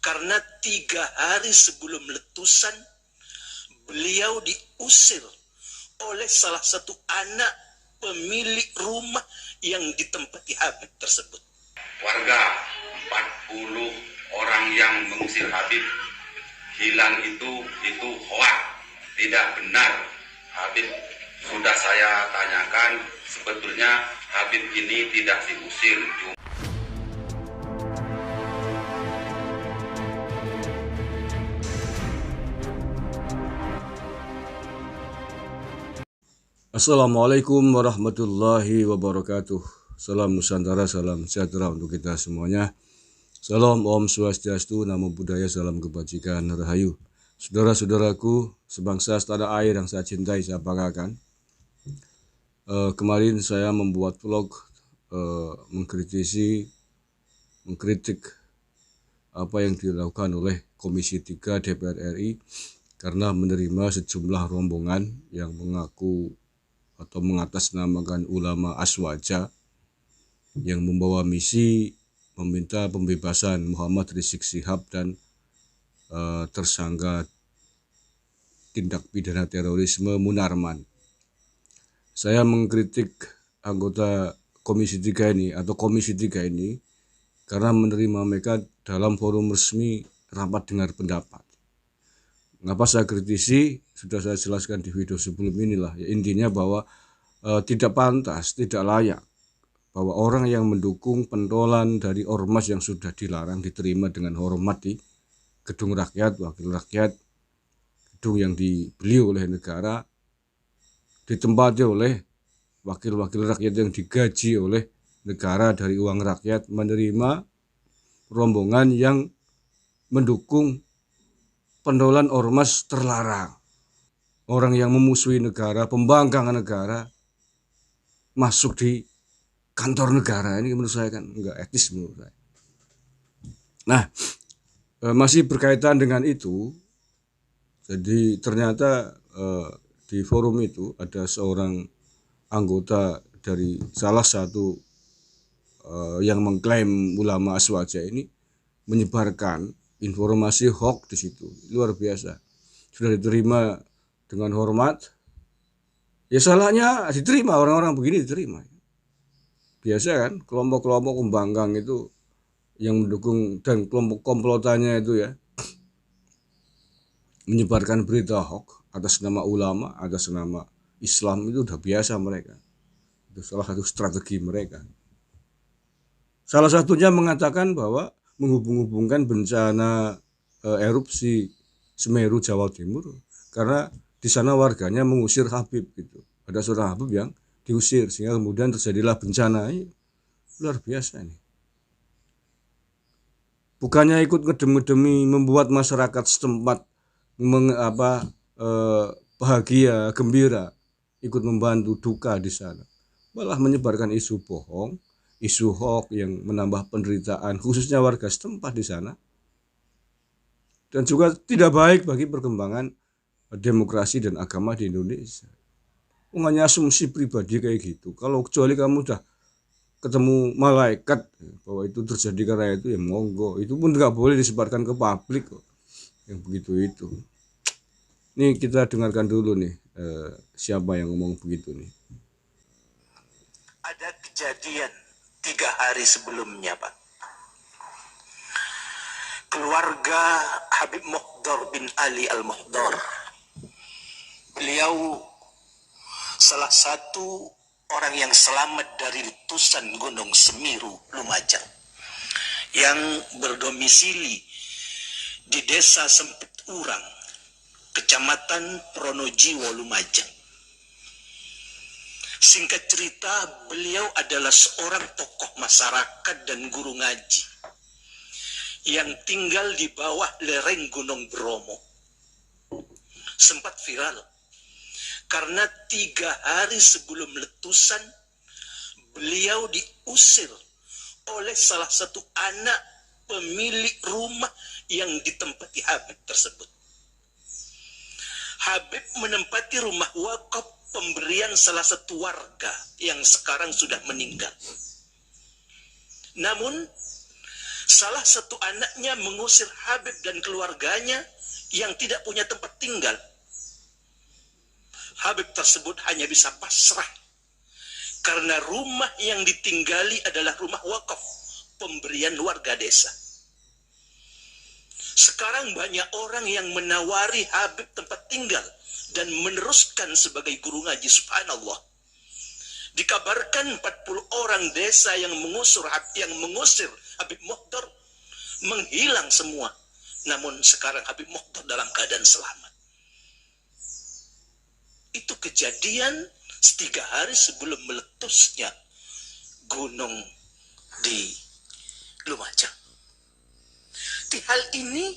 karena 3 hari sebelum letusan beliau diusir oleh salah satu anak pemilik rumah yang ditempati Habib tersebut. Warga 40 orang yang mengusir Habib hilang itu hoak, tidak benar. Habib sudah saya tanyakan, sebetulnya Habib ini tidak diusir. Assalamualaikum warahmatullahi wabarakatuh. Salam Nusantara, salam sejahtera untuk kita semuanya. Salam Om Swastiastu, Namo Buddhaya, salam kebajikan, Rahayu. Saudara-saudaraku sebangsa setanah air yang saya cintai, saya banggakan. Kemarin saya membuat vlog mengkritik apa yang dilakukan oleh Komisi 3 DPR RI karena menerima sejumlah rombongan yang mengaku atau mengatasnamakan ulama Aswaja yang membawa misi meminta pembebasan Muhammad Rizik Syihab dan tersangka tindak pidana terorisme Munarman. Saya mengkritik anggota Komisi 3 ini atau Komisi 3 ini karena menerima mereka dalam forum resmi rapat dengar pendapat. Mengapa saya kritisi? Sudah saya jelaskan di video sebelum inilah. Ya, intinya bahwa tidak pantas, tidak layak bahwa orang yang mendukung pentolan dari ormas yang sudah dilarang diterima dengan hormat di gedung rakyat, wakil rakyat, gedung yang dibeli oleh negara, ditempati oleh wakil-wakil rakyat yang digaji oleh negara dari uang rakyat, menerima rombongan yang mendukung pentolan ormas terlarang. Orang yang memusuhi negara, pembangkang negara, masuk di kantor negara. Ini menurut saya kan enggak etis menurut saya. Nah, masih berkaitan dengan itu, jadi ternyata di forum itu ada seorang anggota dari salah satu yang mengklaim ulama Aswaja ini menyebarkan informasi hoax di situ. Luar biasa. Sudah diterima dengan hormat. Ya salahnya diterima, orang-orang begini diterima. Biasa kan, kelompok-kelompok pembangkang itu yang mendukung dan kelompok komplotannya itu ya menyebarkan berita hoax atas nama ulama, atas nama Islam, itu udah biasa mereka. Itu salah satu strategi mereka. Salah satunya mengatakan bahwa menghubung-hubungkan bencana erupsi Semeru Jawa Timur karena di sana warganya mengusir Habib gitu. Ada seorang Habib yang diusir sehingga kemudian terjadilah bencana. Luar biasa ini. Bukannya ikut ngedem-ngedemi membuat masyarakat setempat bahagia, gembira, ikut membantu duka di sana. Malah menyebarkan isu bohong, isu hoax yang menambah penderitaan khususnya warga setempat di sana. Dan juga tidak baik bagi perkembangan demokrasi dan agama di Indonesia. Hanya asumsi pribadi kayak gitu. Kalau kecuali kamu udah ketemu malaikat bahwa itu terjadi karena itu, ya monggo. Itu pun nggak boleh disebarkan ke publik kok. Yang begitu itu. Nih kita dengarkan dulu nih siapa yang ngomong begitu nih. Ada kejadian 3 hari sebelumnya, Pak. Keluarga Habib Mokhdar bin Ali Al-Mokhdar, beliau salah satu orang yang selamat dari letusan Gunung Semeru Lumajang yang berdomisili di Desa Sempit Urang, Kecamatan Pronojiwo, Lumajang. Singkat cerita, beliau adalah seorang tokoh masyarakat dan guru ngaji yang tinggal di bawah lereng Gunung Bromo. Sempat viral karena 3 hari sebelum letusan beliau diusir oleh salah satu anak pemilik rumah yang ditempati Habib tersebut. Habib menempati rumah wakaf pemberian salah satu warga yang sekarang sudah meninggal. Namun Salah satu anaknya mengusir Habib dan keluarganya yang tidak punya tempat tinggal. Habib tersebut hanya bisa pasrah karena rumah yang ditinggali adalah rumah wakaf, pemberian warga desa. Sekarang banyak orang yang menawari Habib tempat tinggal dan meneruskan sebagai guru ngaji, subhanallah. Dikabarkan 40 orang desa yang mengusir Habib Mukhtar menghilang semua. Namun sekarang Habib Mukhtar dalam keadaan selamat. Itu kejadian 3 hari sebelum meletusnya gunung di Lumajang. Hal ini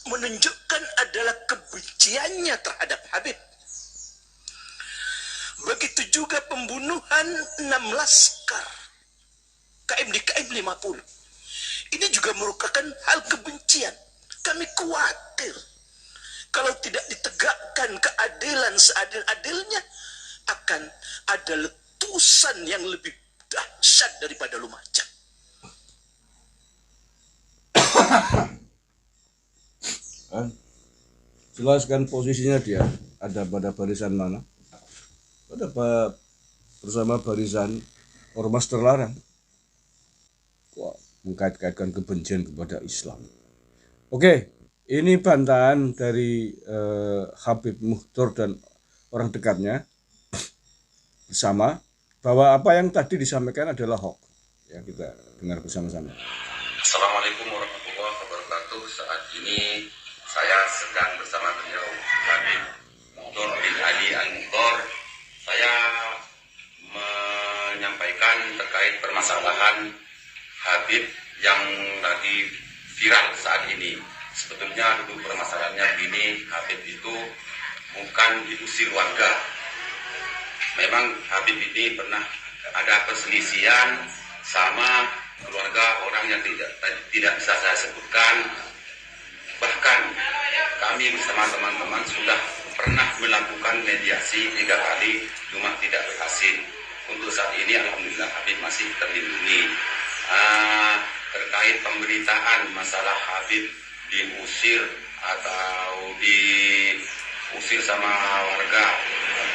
menunjukkan adalah kebenciannya terhadap Habib. Begitu juga pembunuhan 6 laskar di KM 50. Ini juga merupakan hal kebencian. Kami khawatir kalau tidak ditegakkan keadilan seadil-adilnya, akan ada letusan yang lebih dahsyat daripada Lumajang. Jelaskan posisinya dia ada pada barisan mana? Bersama barisan ormas terlarang. Wah, mengkait-kaitkan kebencian kepada Islam. Oke, ini bantahan dari Habib Mukhtar dan orang dekatnya bersama bahwa apa yang tadi disampaikan adalah hoax. Ya, kita dengar bersama-sama. Assalamualaikum warahmatullahi wabarakatuh. Saat ini saya sedang bersama beliau Habib Mukhtar bin Ali Al-Mukhtar. Saya menyampaikan terkait permasalahan Habib yang lagi viral saat ini. Sebetulnya duduk permasalahannya begini, Habib itu bukan diusir warga. Memang Habib ini pernah ada perselisihan sama keluarga orang yang tidak bisa saya sebutkan. Bahkan kami bersama teman-teman sudah pernah melakukan mediasi 3 kali, cuma tidak berhasil. Untuk saat ini alhamdulillah Habib masih terlindungi. Terkait pemberitaan masalah Habib diusir atau diusir sama warga,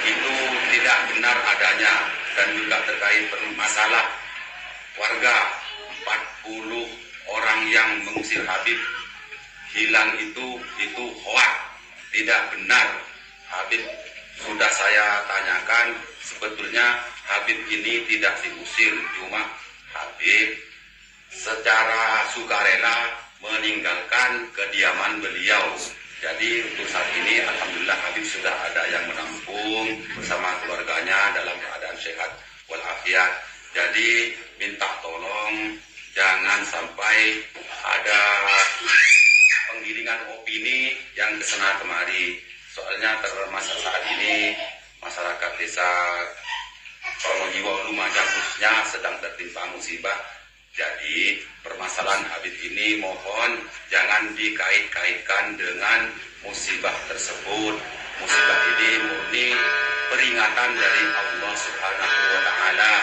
itu tidak benar adanya. Dan juga terkait masalah warga 40 orang yang mengusir Habib hilang itu hoak, tidak benar. Habib sudah saya tanyakan, sebetulnya Habib ini tidak diusir, cuma Habib secara sukarela meninggalkan kediaman beliau. Jadi untuk saat ini alhamdulillah Habib sudah ada yang menampung bersama keluarganya dalam keadaan sehat walafiat. Jadi minta tolong jangan sampai ada penggiringan opini yang kesana kemari. Soalnya termasuk saat ini masyarakat desa Pronojiwo Lumajang khususnya sedang tertimpa musibah. Jadi permasalahan Habib ini mohon jangan dikait-kaitkan dengan musibah tersebut. Musibah ini murni peringatan dari Allah Subhanahu wa Ta'ala.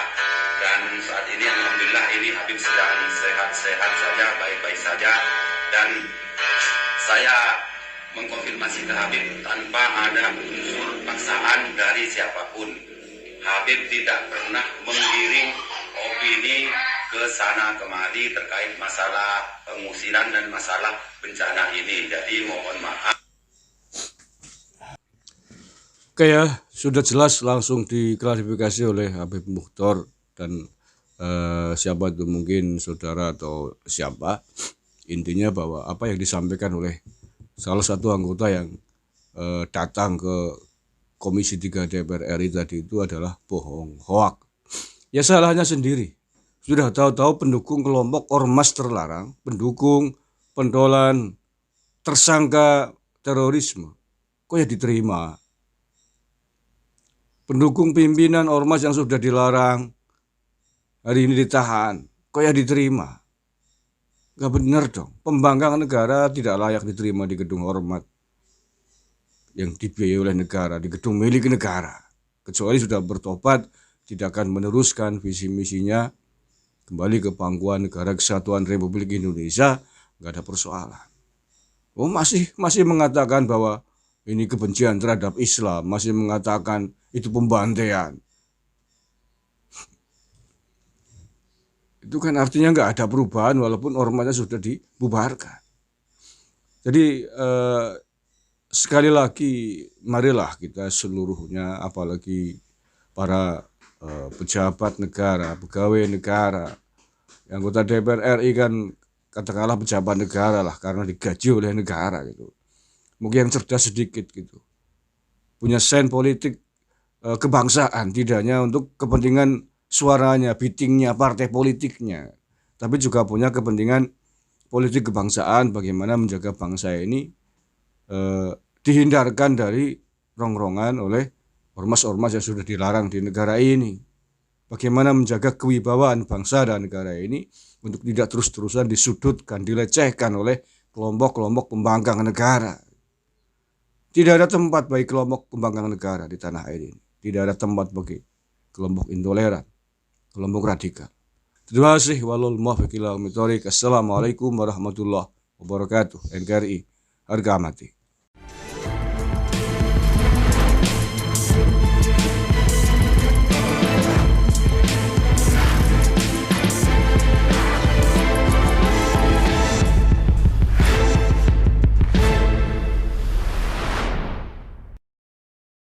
Dan saat ini alhamdulillah ini Habib sedang sehat-sehat saja, baik-baik saja. Dan saya mengkonfirmasi ke Habib tanpa ada unsur paksaan dari siapapun. Habib tidak pernah menggiring opini ke sana kemari terkait masalah pengusiran dan masalah bencana ini. Jadi mohon maaf. Oke ya, sudah jelas langsung diklarifikasi oleh Habib Mukhtar dan siapa itu, mungkin saudara atau siapa. Intinya bahwa apa yang disampaikan oleh salah satu anggota yang datang ke Komisi 3 DPR RI tadi itu adalah bohong, hoak. Ya salahnya sendiri. Sudah tahu-tahu pendukung kelompok ormas terlarang, pendukung pentolan tersangka terorisme, kok ya diterima? Pendukung pimpinan ormas yang sudah dilarang hari ini ditahan, kok ya diterima? Gak benar dong. Pembangkangan negara tidak layak diterima di gedung hormat yang dibiayai oleh negara, di gedung milik negara. Kecuali sudah bertobat, tidak akan meneruskan visi misinya kembali ke pangkuan negara kesatuan Republik Indonesia, nggak ada persoalan. Oh, masih mengatakan bahwa ini kebencian terhadap Islam, masih mengatakan itu pembantaian. Itu kan artinya nggak ada perubahan walaupun ormasnya sudah dibubarkan. Jadi sekali lagi marilah kita seluruhnya, apalagi para pejabat negara, pegawai negara, anggota DPR RI kan katakanlah pejabat negara lah karena digaji oleh negara gitu. Mungkin yang cerdas sedikit gitu. Punya sen politik kebangsaan, tidak hanya untuk kepentingan suaranya, bitingnya, partai politiknya, tapi juga punya kepentingan politik kebangsaan, bagaimana menjaga bangsa ini dihindarkan dari rongrongan oleh ormas-ormas yang sudah dilarang di negara ini. Bagaimana menjaga kewibawaan bangsa dan negara ini untuk tidak terus-terusan disudutkan, dilecehkan oleh kelompok-kelompok pembangkang negara. Tidak ada tempat bagi kelompok pembangkang negara di tanah air ini. Tidak ada tempat bagi kelompok intoleran, kelompok radikal. Terima kasih. Walul muwaffiq ila aqwamit thoriq. Assalamualaikum warahmatullahi wabarakatuh. NKRI harga mati.